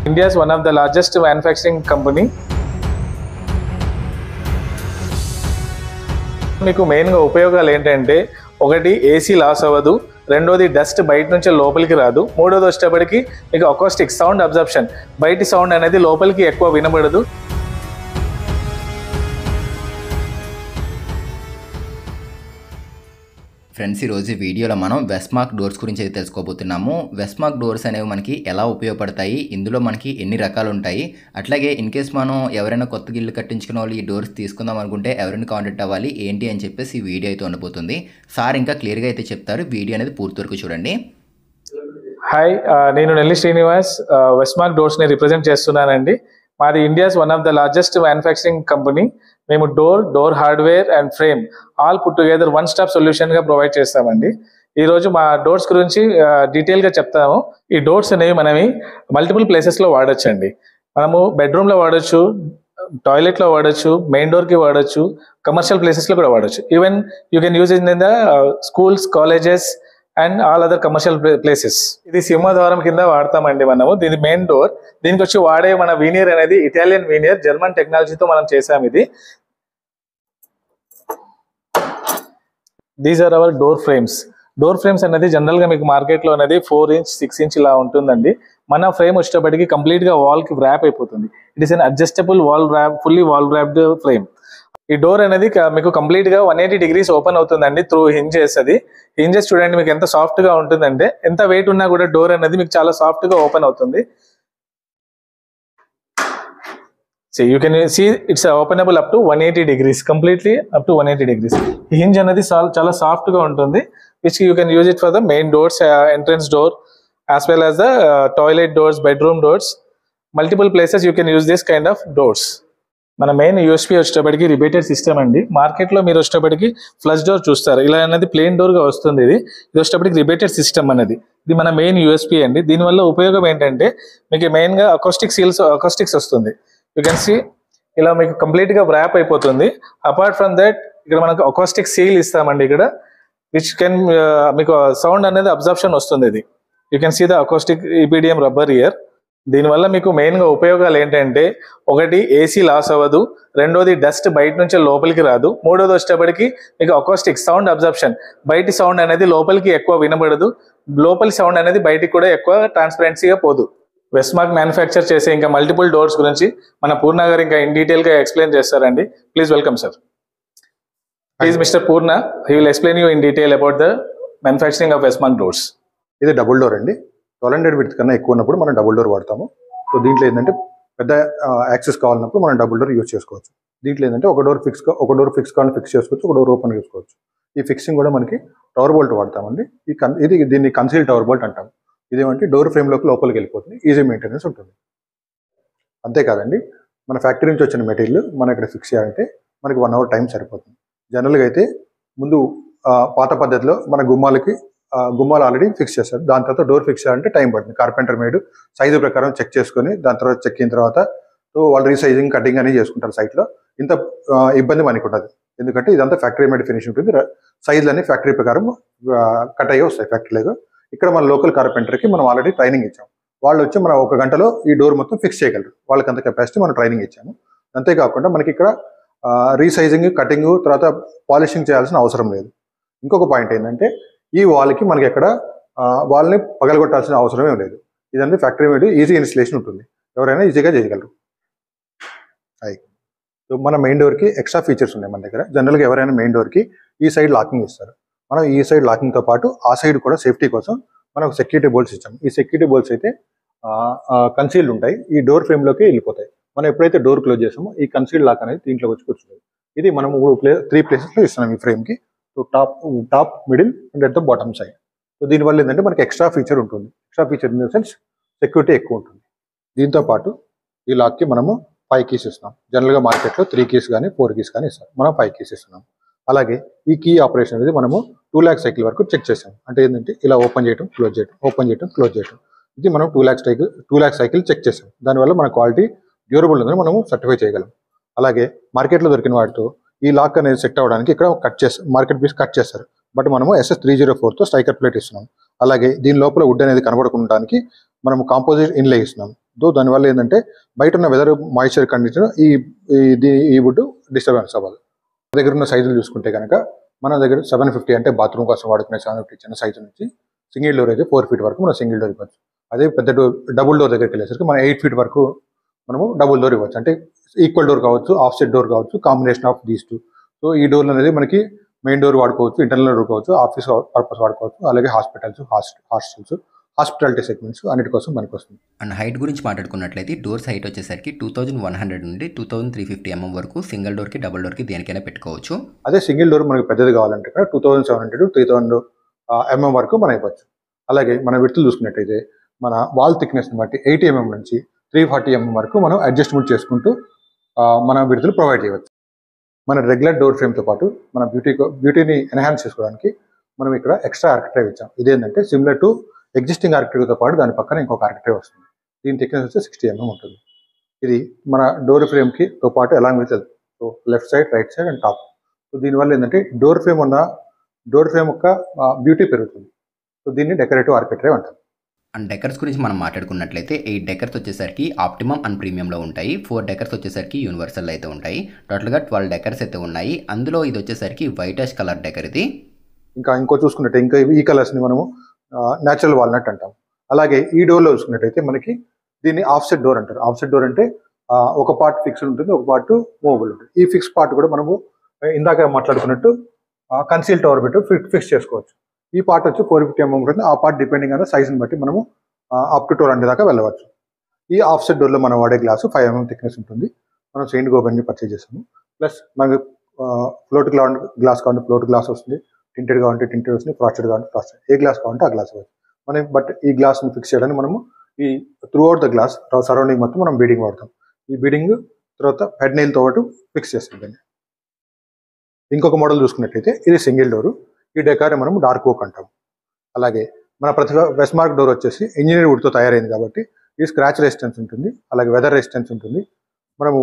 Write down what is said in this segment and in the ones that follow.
India is one of the largest manufacturing company. మీకు మెయిన్గా ఉపయోగాలు ఏంటంటే ఒకటి ఏసీ లాస్ అవ్వదు, రెండోది డస్ట్ బయట నుంచి లోపలికి రాదు, మూడోది వచ్చేటప్పటికి మీకు అకౌస్టిక్ సౌండ్ అబ్జర్ప్షన్, బయటి సౌండ్ అనేది లోపలికి ఎక్కువ వినబడదు. ఫ్రెండ్స్, ఈరోజు వీడియోలో మనం వెస్మార్క్ డోర్స్ గురించి అయితే తెలుసుకోబోతున్నాము. వెస్మార్క్ డోర్స్ అనేవి మనకి ఎలా ఉపయోగపడతాయి, ఇందులో మనకి ఎన్ని రకాలు ఉంటాయి, అట్లాగే ఇన్ కేస్ మనం ఎవరైనా కొత్త ఇల్లు కట్టించుకున్న వాళ్ళు ఈ డోర్స్ తీసుకుందాం అనుకుంటే ఎవరైనా కాంటాక్ట్ అవ్వాలి ఏంటి అని చెప్పేసి ఈ వీడియో అయితే ఉండబోతుంది. సార్ ఇంకా క్లియర్గా అయితే చెప్తారు, వీడియో అనేది పూర్తి వరకు చూడండి. హాయ్, నేను నెల్లి శ్రీనివాస్ వెస్మార్క్ డోర్స్ని రిప్రజెంట్ చేస్తున్నానండి. మాది India's one of the largest manufacturing company. మేము door hardware and frame all put together one stop సొల్యూషన్గా ప్రొవైడ్ చేస్తామండి. ఈరోజు మా డోర్స్ గురించి డీటెయిల్గా చెప్తాము. ఈ డోర్స్ అనేవి మనవి మల్టిపుల్ ప్లేసెస్లో వాడచ్చండి. మనము బెడ్రూమ్లో వాడచ్చు, టాయిలెట్లో వాడచ్చు, మెయిన్ డోర్కి వాడచ్చు, కమర్షియల్ ప్లేసెస్లో కూడా వాడచ్చు. Even you can use in the schools, colleges and all other commercial places. ఇది సింహద్వారం కింద వాడతామండి మనము. దీని మెయిన్ డోర్. దీనికి వచ్చి వాడే మన వీనియర్ అనేది ఇటాలియన్ వీనియర్, జర్మన్ టెక్నాలజీతో మనం చేసాం ఇది. These are our door frames. Door frames అనేది జనరల్గా మీకు మార్కెట్లో అనేది 4 ఇంచ్ 6 ఇంచ్ ఇలా ఉంటుందండి. మన ఫ్రేమ్ వచ్చేటప్పటికి కంప్లీట్గా వాల్కి ర్యాప్ అయిపోతుంది. It is an adjustable wall wrap, fully wall wrapped frame. ఈ డోర్ అనేది మీకు కంప్లీట్గా 180 degrees ఓపెన్ అవుతుందండి త్రూ హింజెస్. అది హింజెస్ చూడండి మీకు ఎంత సాఫ్ట్గా ఉంటుందంటే, ఎంత వెయిట్ ఉన్నా కూడా డోర్ అనేది మీకు చాలా సాఫ్ట్గా ఓపెన్ అవుతుంది. So you can see it's openable up to 180 degrees, completely up to 180 degrees. ఈ హింజ్ అనేది చాలా సాఫ్ట్ గా ఉంటుంది, which you can use it for the main doors, entrance door, as well as the toilet doors, bedroom doors. Multiple places you can use this kind of doors. మన main USP వచ్చేటప్పటికి రిబేటెడ్ system అండి. మార్కెట్లో మీరు వచ్చేటప్పటికి flush door చూస్తారు, ఇలా అనేది plain డోర్గా వస్తుంది. ఇది వచ్చేటప్పటికి రిబేటెడ్ సిస్టమ్ అనేది, ఇది మన మెయిన్ యూఎస్పీ అండి. దీనివల్ల ఉపయోగం ఏంటంటే మీకు మెయిన్గా అకౌస్టిక్స్ వస్తుంది. యూ కెన్ సీ ఇలా మీకు కంప్లీట్గా ర్యాప్ అయిపోతుంది. అపార్ట్ ఫ్రమ్ దట్ ఇక్కడ మనకు అకౌస్టిక్ సీల్ ఇస్తామండి ఇక్కడ, విచ్ కెన్ మీకు సౌండ్ అనేది అబ్జర్ప్షన్ వస్తుంది. ఇది you can see the acoustic EPDM rubber here. దీనివల్ల మీకు మెయిన్గా ఉపయోగాలు ఏంటంటే ఒకటి ఏసీ లాస్ అవ్వదు, రెండోది డస్ట్ బయట నుంచి లోపలికి రాదు, మూడోది వచ్చేటప్పటికి మీకు అకౌస్టిక్ సౌండ్ అబ్జర్ప్షన్, బయటి సౌండ్ అనేది లోపలికి ఎక్కువ వినబడదు, లోపలి సౌండ్ అనేది బయటికి కూడా ఎక్కువ ట్రాన్స్పరెన్సీగా పోదు. వెస్మార్క్ మ్యానుఫ్యాక్చర్ చేసే ఇంకా మల్టిపుల్ డోర్స్ గురించి మన పూర్ణ గారు ఇంకా ఇన్ డీటెయిల్గా ఎక్స్ప్లెయిన్ చేస్తారండి. Please welcome sir. Please mister Purna, he will explain you in detail about the manufacturing of Wesmark doors. ఇది డబుల్ డోర్ అండి. 1200 width కన్నా ఎక్కువ ఉన్నప్పుడు మనం డబుల్ డోర్ వాడతాము. సో దీంట్లో ఏంటంటే పెద్ద యాక్సెస్ కావాలన్నప్పుడు మనం డబుల్ డోర్ యూజ్ చేసుకోవచ్చు. దీంట్లో ఏంటంటే ఒక డోర్ ఫిక్స్ కావాలని ఫిక్స్ చేసుకోవచ్చు, ఒక డోర్ ఓపెన్ చేసుకోవచ్చు. ఈ ఫిక్సింగ్ కూడా మనకి టవర్ బోల్ట్ వాడతామండి. దీన్ని కన్సీల్ టవర్ బోల్ట్ అంటాం. ఇదేమంటే డోర్ ఫ్రేమ్లోకి లోపలికి వెళ్ళిపోతుంది, ఈజీ మెయింటెనెన్స్ ఉంటుంది. అంతేకాదండి, మన ఫ్యాక్టరీ నుంచి వచ్చిన మెటీరియల్ మనం ఇక్కడ ఫిక్స్ చేయాలంటే మనకి 1 hour టైం సరిపోతుంది. జనరల్గా అయితే ముందు పాత పద్ధతిలో మన గుమ్మాలు ఆల్రెడీ ఫిక్స్ చేస్తారు. దాని తర్వాత డోర్ ఫిక్స్ చేయాలంటే టైం పడుతుంది. కార్పెంటర్ మేడ్ సైజు ప్రకారం చెక్ చేసుకొని దాని తర్వాత చెక్కిన తర్వాత వాళ్ళు రీసైజింగ్, కటింగ్ అనేది చేసుకుంటారు సైట్లో. ఇంత ఇబ్బంది మనకి ఉండదు, ఎందుకంటే ఇదంతా ఫ్యాక్టరీ మేడ్ ఫినిష్ ఉంటుంది. సైజులు అన్ని ఫ్యాక్టరీ ప్రకారం కట్ అయ్యి వస్తాయి ఫ్యాక్టరీలో. ఇక్కడ మన లోకల్ కార్పెంటర్కి మనం ఆల్రెడీ ట్రైనింగ్ ఇచ్చాం. వాళ్ళు వచ్చి మనం 1 గంటలో ఈ డోర్ మొత్తం ఫిక్స్ చేయగలరు. వాళ్ళకి అంత కెపాసిటీ మనం ట్రైనింగ్ ఇచ్చాము. అంతేకాకుండా మనకి ఇక్కడ రీసైజింగ్, కటింగ్, తర్వాత పాలిషింగ్ చేయాల్సిన అవసరం లేదు. ఇంకొక పాయింట్ ఏంటంటే ఈ వాల్కి మనకి ఎక్కడ వాల్ని పగలగొట్టాల్సిన అవసరమే లేదు. ఇదంతా ఫ్యాక్టరీ మేడ్ ఈజీ ఇన్స్టలేషన్ ఉంటుంది, ఎవరైనా ఈజీగా చేయగలరు. సో మన మెయిన్ డోర్కి ఎక్స్ట్రా ఫీచర్స్ ఉన్నాయి మన దగ్గర. జనరల్గా ఎవరైనా మెయిన్ డోర్కి ఈ సైడ్ లాకింగ్ ఇస్తారు. మనం ఈ సైడ్ లాకింగ్తో పాటు ఆ సైడ్ కూడా సేఫ్టీ కోసం మనం సెక్యూరిటీ బోల్ట్స్ ఇచ్చాం. ఈ సెక్యూరిటీ బోల్ట్స్ అయితే కన్సీల్డ్ ఉంటాయి, ఈ డోర్ ఫ్రేమ్లోకి వెళ్ళిపోతాయి. మనం ఎప్పుడైతే డోర్ క్లోజ్ చేస్తామో ఈ కన్సీల్డ్ లాక్ అనేది దీంట్లోకి వచ్చి కూర్చుంటుంది. ఇది మనం 3 ప్లేసెస్లో ఇస్తున్నాం ఈ ఫ్రేమ్కి. So top, middle and at the bottom side. So దీనివల్ల ఏంటంటే మనకి ఎక్స్ట్రా ఫీచర్ ఉంటుంది. Extra feature in the sense security ఎక్కువ ఉంటుంది. దీంతో పాటు ఈ లాక్కి మనము 5 keys ఇస్తున్నాం. జనరల్గా మార్కెట్లో 3 keys కానీ 4 keys కానీ ఇస్తాం, మనం 5 keys ఇస్తున్నాం. అలాగే ఈ కీ ఆపరేషన్ అనేది మనము 2 lakh సైకిల్ వరకు చెక్ చేసాం. అంటే ఏంటంటే ఇలా ఓపెన్ చేయడం, క్లోజ్ చేయడం, ఓపెన్ చేయడం, క్లోజ్ చేయడం. ఇది మనం 2 lakh సైకిల్ చెక్ చేసాం. దానివల్ల మన క్వాలిటీ డ్యూరబుల్ ఉందని మనము సర్టిఫై చేయగలం. అలాగే మార్కెట్లో దొరికిన వాటితో ఈ లాక్ అనేది సెట్ అవ్వడానికి ఇక్కడ మార్కెట్ పీస్ కట్ చేస్తారు. బట్ మనము SS304తో స్ట్రైకర్ ప్లేట్ ఇస్తున్నాం. అలాగే దీని లోపల వుడ్ అనేది కనబడకుండానికి మనము కాంపోజిట్ ఇన్లే ఇస్తున్నాం. దానివల్ల ఏంటంటే బయట ఉన్న వెదర్ మాయిశ్చర్ కండిషన్ ఈ వుడ్ డిస్టర్బెన్స్ అవ్వదు. మన దగ్గర ఉన్న సైజులు చూసుకుంటే కనుక మన దగ్గర 750 అంటే బాత్రూమ్ కోసం వాడుకునే 750 చిన్న సైజు నుంచి సింగిల్ డోర్ అయితే 4 feet వరకు మనం సింగిల్ డోర్ ఇవ్వచ్చు. అదే పెద్ద డోర్ డబుల్ డోర్ దగ్గరికి వెళ్ళేసరికి మనం 8 feet వరకు మనము డబుల్ డోర్ ఇవ్వచ్చు. అంటే ఈక్వల్ డోర్ కావచ్చు, ఆఫ్సెట్ డోర్ కావచ్చు, combination of these two. So ఈ డోర్లు అనేది మనకి మెయిన్ డోర్ వాడుకోవచ్చు, ఇంటర్నల్ డోర్ కావచ్చు, ఆఫీస్ పర్పస్ వాడుకోవచ్చు, అలాగే హాస్పిటల్స్, హాస్టల్స్, హాస్పిటాలిటీ సెగ్మెంట్స్ అన్నిటి కోసం మనకు వస్తుంది. అండ్ హైట్ గురించి మాట్లాడుకున్నట్లయితే డోర్స్ హైట్ వచ్చేసరికి 2100 నుండి 2350 mm వరకు సింగిల్ డోర్కి డబుల్ డోర్కి దేనికైనా పెట్టుకోవచ్చు. అదే సింగిల్ డోర్ మనకి పెద్దది కావాలంటే ఇక్కడ 2700 to 3000 mm వరకు మనం ఇవ్వచ్చు. అలాగే మన విడ్త్ చూసుకున్నట్టయితే మన వాల్ థిక్నెస్ని బట్టి 80 mm నుంచి 340 mm వరకు మనం అడ్జస్ట్మెంట్ చేసుకుంటూ మన విడ్త్లు ప్రొవైడ్ చేయవచ్చు. మన రెగ్యులర్ డోర్ ఫ్రేమ్తో పాటు మన బ్యూటీని ఎన్హాన్స్ చేసుకోవడానికి మనం ఇక్కడ ఎక్స్ట్రా ఆర్కిట్రైవ్ ఇచ్చాం. ఇదేంటంటే సిమిలర్ టు ఎగ్జిస్టింగ్ ఆర్కిట్రైవ్తో పాటు దాని పక్కన ఇంకొక ఆర్కిట్రైవ్ వస్తుంది. దీని థిక్నెస్ వచ్చి 60 mm ఉంటుంది. ఇది మన డోర్ ఫ్రేమ్కి తో పాటు along with so left side, right side and top. So దీనివల్ల ఏంటంటే డోర్ ఫ్రేమ్ యొక్క బ్యూటీ పెరుగుతుంది. సో దీన్ని డెకరేటివ్ ఆర్కిట్రైవ్ అంటారు. అండ్ డెకర్స్ గురించి మనం మాట్లాడుకున్నట్లయితే 8 డెకర్స్ వచ్చేసరికి ఆప్టిమమ్ అండ్ ప్రీమియంలో ఉంటాయి. 4 డెకర్స్ వచ్చేసరికి యూనివర్సల్ అయితే ఉంటాయి. టోటల్గా 12 డెకర్స్ అయితే ఉన్నాయి. అందులో ఇది వచ్చేసరికి వైటిష్ కలర్ డెకర్. ఇది ఇంకో చూసుకున్నట్టు ఇంకా ఈ కలర్స్ని మనము న్యాచురల్ వాల్నట్ అంటాం. అలాగే ఈ డోర్లో చూసుకున్నట్టయితే మనకి దీన్ని ఆఫ్సెట్ డోర్ అంటారు. ఆఫ్సెట్ డోర్ అంటే ఒక పార్ట్ ఫిక్స్డ్ ఉంటుంది, ఒక పార్ట్ మూవబుల్ ఉంటుంది. ఈ ఫిక్స్ పార్ట్ కూడా మనము ఇందాక మాట్లాడుకున్నట్టు కన్సీల్ టవర్ పెట్టి ఫిక్స్ చేసుకోవచ్చు. ఈ పార్ట్ వచ్చి 450 mm ఉంటుంది. ఆ పార్ట్ డిపెండింగ్ ఆన్ సైజ్ని బట్టి మనము అప్ టు 200 దాకా వెళ్ళవచ్చు. ఈ ఆఫ్సెట్ డోర్లో మనం వాడే గ్లాసు 5 mm థిక్నెస్ ఉంటుంది. మనం సెయింట్ గోబెన్ని పర్చేజ్ చేస్తాము. ప్లస్ మనకి ఫ్లోట్ గ్లాస్ కావాలంటే ఫ్లోట్ గ్లాస్ వస్తుంది, టింటెడ్ కావాలంటే టింటెడ్ వస్తుంది, ఫ్రాస్టెడ్ కావాలంటే ఫ్రాస్టెడ్, ఏ గ్లాస్ కావాలంటే ఆ గ్లాస్ వస్తుంది. మనం బట్ ఈ గ్లాస్ని ఫిక్స్ చేయడానికి మనము ఈ through out the glass surrounding మొత్తం మనం బీడింగ్ వాడతాం. ఈ బీడింగ్ తర్వాత హెడ్ నెయిల్తో పాటు ఫిక్స్ చేస్తాం దాన్ని. ఇంకొక మోడల్ చూసుకున్నట్టయితే ఇది సింగిల్ డోరు. ఈ డెకార్ మనం డార్క్ ఓక్ అంటాం. అలాగే మన ప్రతి వెస్ట్మార్క్ డోర్ వచ్చేసి ఇంజనీర్ వుడ్తో తయారైంది కాబట్టి ఇది స్క్రాచ్ రెసిస్టెన్స్ ఉంటుంది, అలాగే వెదర్ రెసిస్టెన్స్ ఉంటుంది, మనము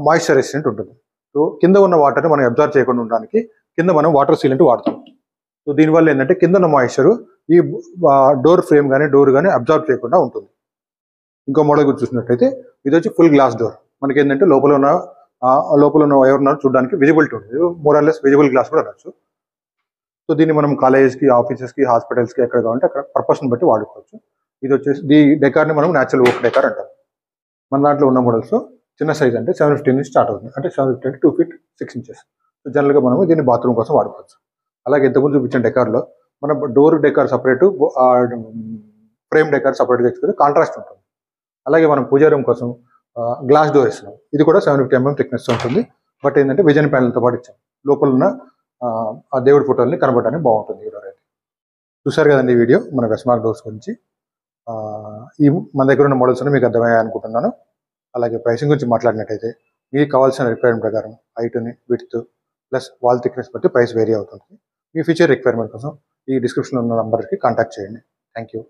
మాయిశ్చర్ రెసిస్టెంట్ ఉంటుంది. సో కింద ఉన్న వాటర్ని మనం అబ్జర్వ్ చేయకుండా ఉండడానికి కింద మనం వాటర్ సీలెంట్ వాడతాం. సో దీనివల్ల ఏంటంటే కింద ఉన్న మాయిశ్చరు ఈ డోర్ ఫ్రేమ్ కానీ డోర్ కానీ అబ్జర్వ్ చేయకుండా ఉంటుంది. ఇంకో మోడల్ గురించి చూసినట్టయితే ఇది వచ్చి ఫుల్ గ్లాస్ డోర్. మనకి ఏంటంటే లోపల ఉన్న ఎవరున్నారు చూడడానికి విజిబిలిటీ ఉంటుంది. మోరల్లెస్ విజిబుల్ గ్లాస్ కూడా అనొచ్చు. సో దీన్ని మనం కాలేజెస్కి, ఆఫీసెస్కి, హాస్పిటల్స్కి ఎక్కడ కావాలంటే అక్కడ పర్పస్ని బట్టి వాడుకోవచ్చు. ఇది వచ్చేసి ఈ డెకార్ని మనం న్యాచురల్ ఓక్ డెకార్ అంటాం. మన దాంట్లో ఉన్న మోడల్స్ చిన్న సైజ్ అంటే 750 నుంచి స్టార్ట్ అవుతుంది. అంటే 750 అంటే 2 feet 6 inches. సో జనరల్గా మనం దీన్ని బాత్రూమ్ కోసం వాడుకోవచ్చు. అలాగే ఇంతకుముందు చూపించిన డెకార్లో మన door decor separate, frame decor సపరేట్గా ఇచ్చుకుంటే కాంట్రాస్ట్ ఉంటుంది. అలాగే మనం పూజా రూమ్ కోసం గ్లాస్ డోర్ ఇస్తున్నాం. ఇది కూడా 750 mm థిక్నెస్ ఉంటుంది. బట్ ఏంటంటే విజన్ ప్యానెల్తో పాటు ఇచ్చాం. లోపల ఉన్న ఆ దేవుడి ఫోటోల్ని కనబడడానికి బాగుంటుంది ఈ డోర్ అయితే. చూసారు కదండి ఈ వీడియో మన వెస్ట్మార్క్ డోర్స్ గురించి. ఈ మన దగ్గర ఉన్న మోడల్స్ మీకు అర్థమయ్యాయి అనుకుంటున్నాను. అలాగే ప్రైసింగ్ గురించి మాట్లాడినట్టయితే మీకు కావాల్సిన రిక్వైర్మెంట్ ప్రకారం హైట్ని, విడ్త్ ప్లస్ వాల్ థిక్నెస్ బట్టి ప్రైస్ వేరీ అవుతుంది. మీ ఫ్యూచర్ రిక్వైర్మెంట్ కోసం ఈ డిస్క్రిప్షన్లో ఉన్న నంబర్కి కాంటాక్ట్ చేయండి. Thank you.